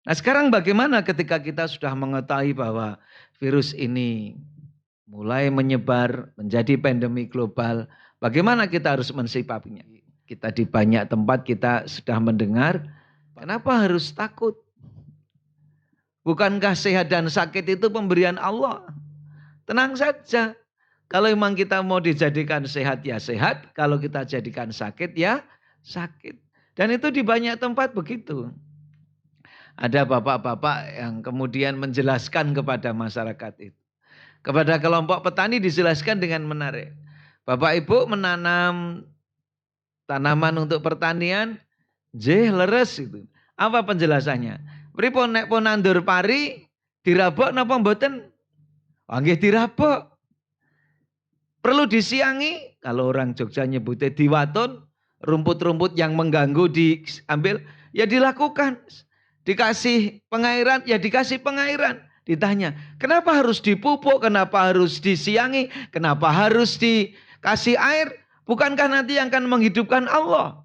Nah sekarang bagaimana ketika kita sudah mengetahui bahwa virus ini mulai menyebar menjadi pandemi global, bagaimana kita harus mensikapinya? Kita di banyak tempat kita sudah mendengar, kenapa harus takut? Bukankah sehat dan sakit itu pemberian Allah? Tenang saja. Kalau memang kita mau dijadikan sehat ya sehat, kalau kita jadikan sakit ya sakit. Dan itu di banyak tempat begitu. Ada bapak-bapak yang kemudian menjelaskan kepada masyarakat itu. Kepada kelompok petani dijelaskan dengan menarik. Bapak Ibu menanam tanaman untuk pertanian, leres itu. Apa penjelasannya? Pripun nek pun nandur pari dirabok napa mboten? Oh nggih dirabok. Perlu disiangi, kalau orang Jogja nyebutnya diwaton, rumput-rumput yang mengganggu diambil, ya dilakukan. Dikasih pengairan, ya dikasih pengairan. Ditanya, kenapa harus dipupuk, kenapa harus disiangi, kenapa harus dikasih air? Bukankah nanti yang akan menghidupkan Allah?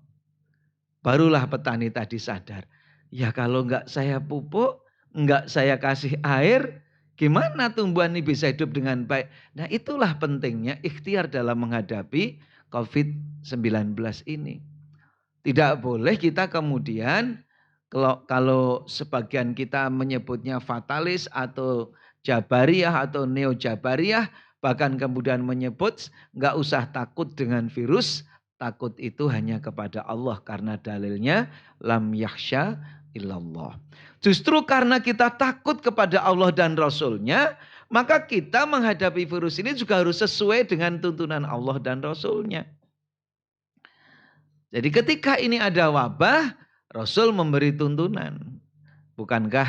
Barulah petani tadi sadar, ya kalau enggak saya pupuk, enggak saya kasih air, gimana tumbuhan ini bisa hidup dengan baik? Nah itulah pentingnya ikhtiar dalam menghadapi COVID-19 ini. Tidak boleh kita kemudian kalau sebagian kita menyebutnya fatalis atau jabariyah atau neo-jabariyah, bahkan kemudian menyebut nggak usah takut dengan virus, takut itu hanya kepada Allah karena dalilnya lam yakhsha illallah. Justru karena kita takut kepada Allah dan Rasulnya, maka kita menghadapi virus ini juga harus sesuai dengan tuntunan Allah dan Rasulnya. Jadi ketika ini ada wabah, Rasul memberi tuntunan. Bukankah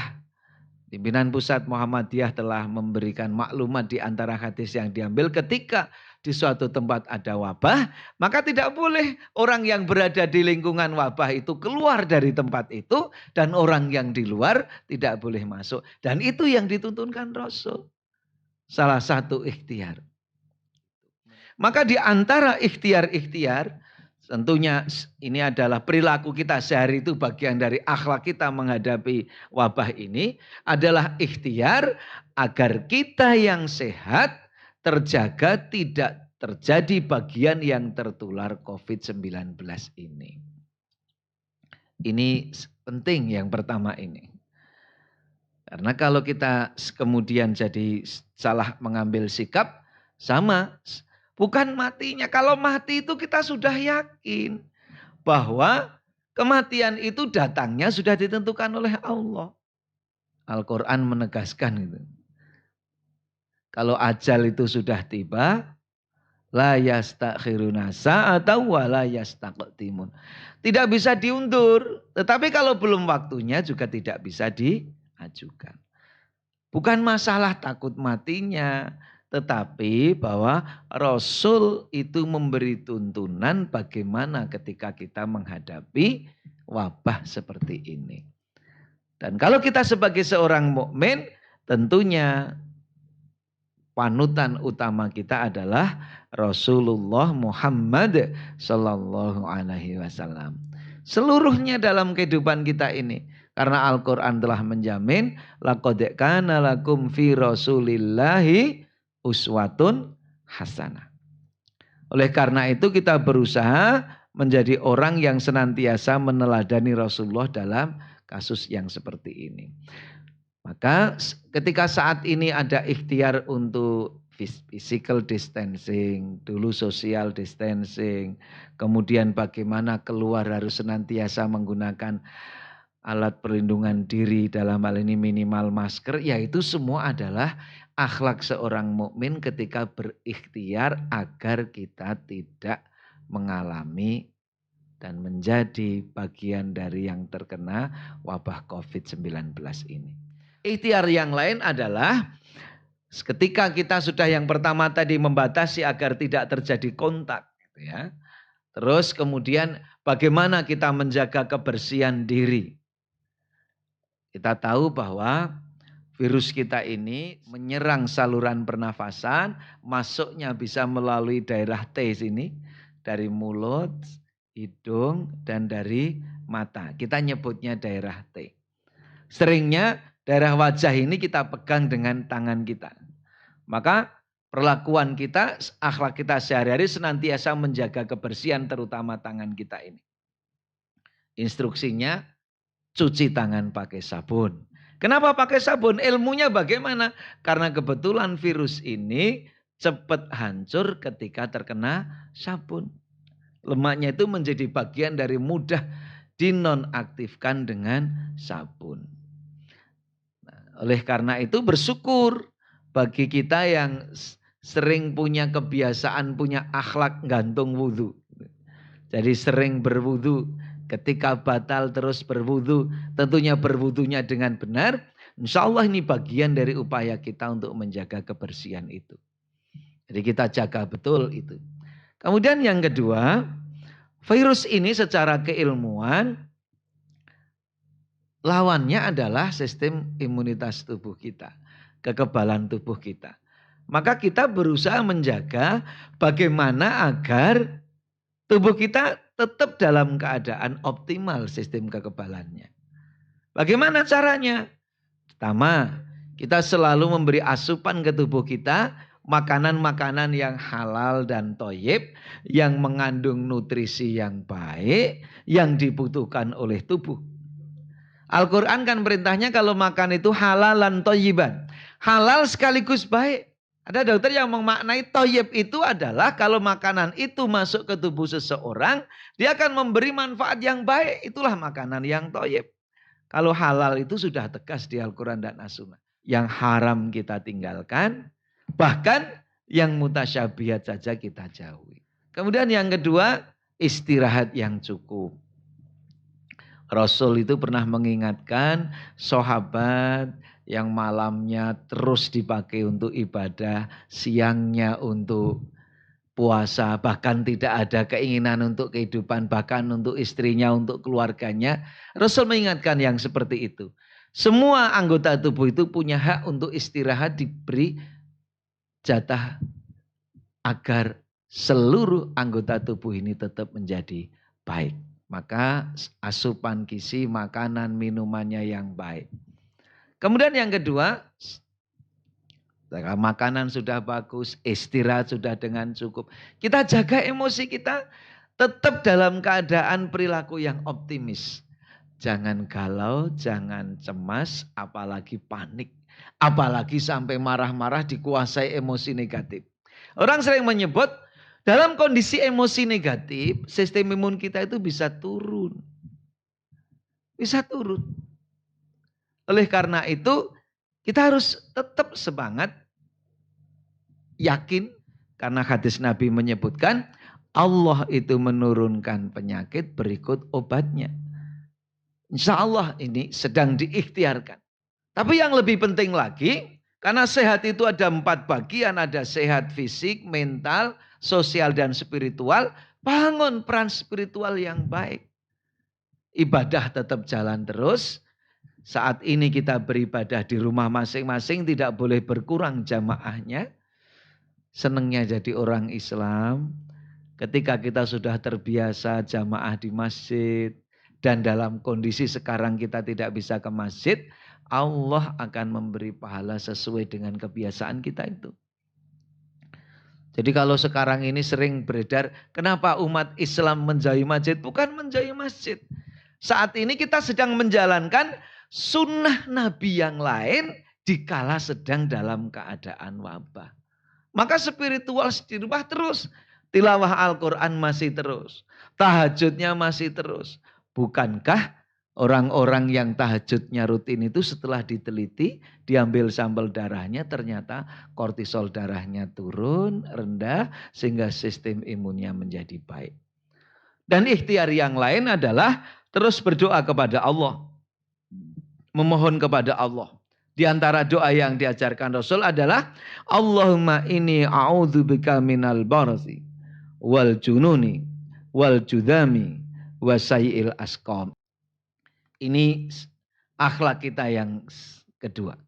pimpinan pusat Muhammadiyah telah memberikan maklumat di antara hadis yang diambil ketika di suatu tempat ada wabah, maka tidak boleh orang yang berada di lingkungan wabah itu keluar dari tempat itu dan orang yang di luar tidak boleh masuk. Dan itu yang dituntunkan Rasul. Salah satu ikhtiar. Maka di antara ikhtiar-ikhtiar, tentunya ini adalah perilaku kita sehari itu bagian dari akhlak kita menghadapi wabah ini adalah ikhtiar agar kita yang sehat terjaga tidak terjadi bagian yang tertular COVID-19 ini. Ini penting yang pertama ini. Karena kalau kita kemudian jadi salah mengambil sikap, sama. Bukan matinya. Kalau mati itu kita sudah yakin bahwa kematian itu datangnya sudah ditentukan oleh Allah. Al-Quran menegaskan itu. Kalau ajal itu sudah tiba, la yastakhiruna sa'atan wa la yastaqdimun. Tidak bisa diundur. Tetapi kalau belum waktunya juga tidak bisa diajukan. Bukan masalah takut matinya, tetapi bahwa Rasul itu memberi tuntunan bagaimana ketika kita menghadapi wabah seperti ini. Dan kalau kita sebagai seorang mukmin, tentunya panutan utama kita adalah Rasulullah Muhammad Sallallahu Alaihi Wasallam. Seluruhnya dalam kehidupan kita ini. Karena Al-Quran telah menjamin, laqad kana lakum fi rasulillahi uswatun hasanah. Oleh karena itu kita berusaha menjadi orang yang senantiasa meneladani Rasulullah dalam kasus yang seperti ini. Maka ketika saat ini ada ikhtiar untuk physical distancing, dulu social distancing, kemudian bagaimana keluar harus senantiasa menggunakan alat perlindungan diri, dalam hal ini minimal masker, ya itu semua adalah akhlak seorang mukmin ketika berikhtiar agar kita tidak mengalami dan menjadi bagian dari yang terkena wabah COVID-19 ini. Ikhtiar yang lain adalah ketika kita sudah yang pertama tadi membatasi agar tidak terjadi kontak, ya. Terus kemudian bagaimana kita menjaga kebersihan diri. Kita tahu bahwa virus kita ini menyerang saluran pernafasan, masuknya bisa melalui daerah T sini, dari mulut, hidung, dan dari mata. Kita nyebutnya daerah T. Seringnya daerah wajah ini kita pegang dengan tangan kita. Maka perlakuan kita, akhlak kita sehari-hari senantiasa menjaga kebersihan terutama tangan kita ini. Instruksinya cuci tangan pakai sabun. Kenapa pakai sabun? Ilmunya bagaimana? Karena kebetulan virus ini cepat hancur ketika terkena sabun. Lemaknya itu menjadi bagian dari mudah dinonaktifkan dengan sabun. Nah, oleh karena itu bersyukur bagi kita yang sering punya kebiasaan, punya akhlak gantung wudhu. Jadi sering berwudhu, ketika batal terus berwudhu, tentunya berwudhunya dengan benar. Insya Allah ini bagian dari upaya kita untuk menjaga kebersihan itu. Jadi kita jaga betul itu. Kemudian yang kedua, virus ini secara keilmuan lawannya adalah sistem imunitas tubuh kita, kekebalan tubuh kita. Maka kita berusaha menjaga bagaimana agar tubuh kita tetap dalam keadaan optimal sistem kekebalannya. Bagaimana caranya? Pertama, kita selalu memberi asupan ke tubuh kita makanan-makanan yang halal dan thayyib, yang mengandung nutrisi yang baik, yang dibutuhkan oleh tubuh. Al-Quran kan perintahnya kalau makan itu halalan thayyiban. Halal sekaligus baik. Ada dokter yang memaknai thayyib itu adalah kalau makanan itu masuk ke tubuh seseorang, dia akan memberi manfaat yang baik. Itulah makanan yang thayyib. Kalau halal itu sudah tegas di Al-Quran dan As-Sunnah. Yang haram kita tinggalkan, bahkan yang mutasyabihat saja kita jauhi. Kemudian yang kedua, istirahat yang cukup. Rasul itu pernah mengingatkan sahabat yang malamnya terus dipakai untuk ibadah, siangnya untuk puasa, bahkan tidak ada keinginan untuk kehidupan, bahkan untuk istrinya, untuk keluarganya. Rasul mengingatkan yang seperti itu. Semua anggota tubuh itu punya hak untuk istirahat, diberi jatah agar seluruh anggota tubuh ini tetap menjadi baik. Maka asupan gizi, makanan, minumannya yang baik. Kemudian yang kedua, makanan sudah bagus, istirahat sudah dengan cukup. Kita jaga emosi kita tetap dalam keadaan perilaku yang optimis. Jangan galau, jangan cemas, apalagi panik. Apalagi sampai marah-marah dikuasai emosi negatif. Orang sering menyebut dalam kondisi emosi negatif, sistem imun kita itu bisa turun. Bisa turun. Oleh karena itu, kita harus tetap semangat, yakin, karena hadis Nabi menyebutkan, Allah itu menurunkan penyakit berikut obatnya. Insya Allah ini sedang diikhtiarkan. Tapi yang lebih penting lagi, karena sehat itu ada 4 bagian, ada sehat fisik, mental, sosial dan spiritual, bangun peran spiritual yang baik. Ibadah tetap jalan terus. Saat ini kita beribadah di rumah masing-masing, tidak boleh berkurang jamaahnya. Senangnya jadi orang Islam, ketika kita sudah terbiasa jamaah di masjid, dan dalam kondisi sekarang kita tidak bisa ke masjid, Allah akan memberi pahala sesuai dengan kebiasaan kita itu. Jadi kalau sekarang ini sering beredar, kenapa umat Islam menjauhi masjid? Bukan menjauhi masjid. Saat ini kita sedang menjalankan sunnah Nabi yang lain dikala sedang dalam keadaan wabah. Maka spiritual di rumah terus. Tilawah Al-Quran masih terus. Tahajudnya masih terus. Bukankah orang-orang yang tahajudnya rutin itu setelah diteliti, diambil sampel darahnya, ternyata kortisol darahnya turun, rendah, sehingga sistem imunnya menjadi baik. Dan ikhtiar yang lain adalah terus berdoa kepada Allah. Memohon kepada Allah. Di antara doa yang diajarkan Rasul adalah, Allahumma inni a'udzubika minal barasi, wal jununi, wal judami, wasai'il asqam. Ini akhlak kita yang kedua.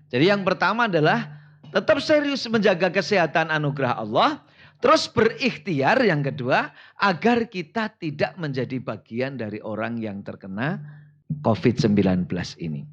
Jadi yang pertama adalah tetap serius menjaga kesehatan anugerah Allah. Terus berikhtiar yang kedua agar kita tidak menjadi bagian dari orang yang terkena COVID-19 ini.